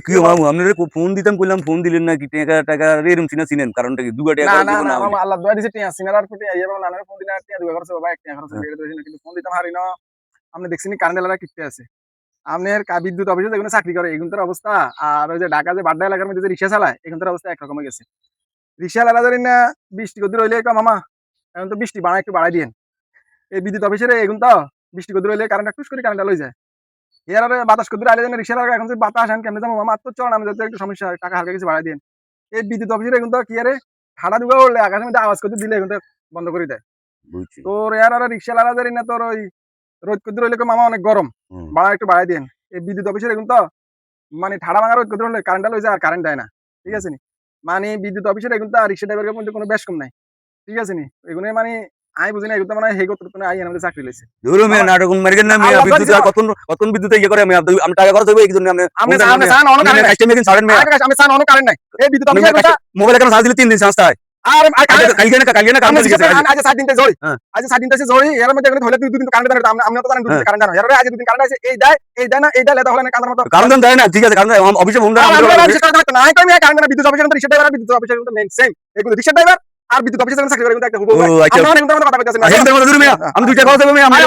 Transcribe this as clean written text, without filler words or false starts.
কি মামু আপনার ফোন দিতাম কইলাম ফোন দিলেন না কি টাকা টাকা এরম চিনেন কারণটা কি দুগা টাকা না না মামা আল্লাহ দোয়া দিছে টিয়া সিনারার প্রতি আইয়া বাবা নানার ফোন দিনা টিয়া দুগা খরচ বাবা এক টিয়া খরচ বেড়ে দিয়েছিল কিন্তু ফোন দিতাম হারি না আপনি দেখছেন কারেন্ট এলাকা কিতে আছে আপনার বিদ্যুৎ অফিসে যেগুলো চাকরি করে এগুলোর অবস্থা আর ওই যে ঢাকা যে বাড্ডা এলাকার মধ্যে যে রিক্সা চালায় এগুলোর অবস্থা একরকম হয়ে গেছে রিক্সা এলাকা ধরেন না বৃষ্টি কদ্দুর হইলে মামা এখন তো বৃষ্টি বাড়া একটু বাড়াই দিয়েন এই বিদ্যুৎ অফিসের এগুলো তো বৃষ্টি কদ্দুর হইলে কারেন্ট টুস করে কারেন্ট লই যায় এর বাতাস কদ্দুর আইলে যেন রিক্সা এলাকা এখন যে বাতাস আন কেমনে যাবো মামা তো চল আমি যাতে একটু সমস্যা হয় টাকা হালকা কিছু বাড়াই দিন এই বিদ্যুৎ অফিসের এগুলো তো কি আরে ঠাডা দুগা উঠলে আকাশের মধ্যে আওয়াজ করতে দিলে এগুলো বন্ধ করে দেয় তোর এর আর রিক্সা এলাকা ধরেন না তোর ওই রোদ কদ্দুর হইলে মামা অনেক গরম বাড়া একটু বাড়াই দিন এই বিদ্যুৎ অফিসের এগুলো তো মানে ঠাডা ভাঙা রোদ কদ্দুর হলে কারেন্ট লই যায় আর কারেন্ট দেয় না ঠিক আছে নি মানে বিদ্যুৎ অফিসের এগুলো তো রিক্সা ড্রাইভারের মধ্যে কোনো বেশ কম নাই ঠিক আছে নি এগুলো মানে আমি বুঝি না এগুলো মানে হেই করতে আই আমাদের চাকরি লইছে ধরো মে নাটক মার্কেট না মে বিদ্যুৎ আর কত বিদ্যুৎ ইয়ে করে আমি আমি টাকা খরচ হইব এই জন্য আপনি চান অন কারেন্ট কাস্টমার মেকিং ছাড়েন মে আমি চান অন কারেন্ট নাই এই বিদ্যুৎ অফিসের কথা মোবাইল কেন চার্জ দিলে 3 দিন চার্জ হয় আর কালকে না কাম দিয়েছে আজ 7 দিন তে জড়ি আজ 7 দিন তে জড়ি এর মধ্যে এগুলো হইলে 2 দিন কারেন্ট দেন আমরা তো জানেন 2 দিন কারেন্ট দেন এর আজ 2 দিন কারেন্ট আছে এই দেয় না এই দেয় লেদা হলে না কারণ মত কারণ দেয় না ঠিক আছে কারণ অফিসে ফোন দেয় আমরা অফিসে কথা না আমি কারেন্ট না বিদ্যুৎ অফিসের মধ্যে রিক্সা ড্রাইভার বিদ্যুৎ অফিসের মধ্যে মেইন সেম এগুলো রিক্সা ড্রাইভার আর বিদ্যুৎ অফিসে যখন চাকরি করে কিন্তু একটা হুবহু আমরা অনেক কথা কইতাছেন আমি দুইটা কথা বলবো আমি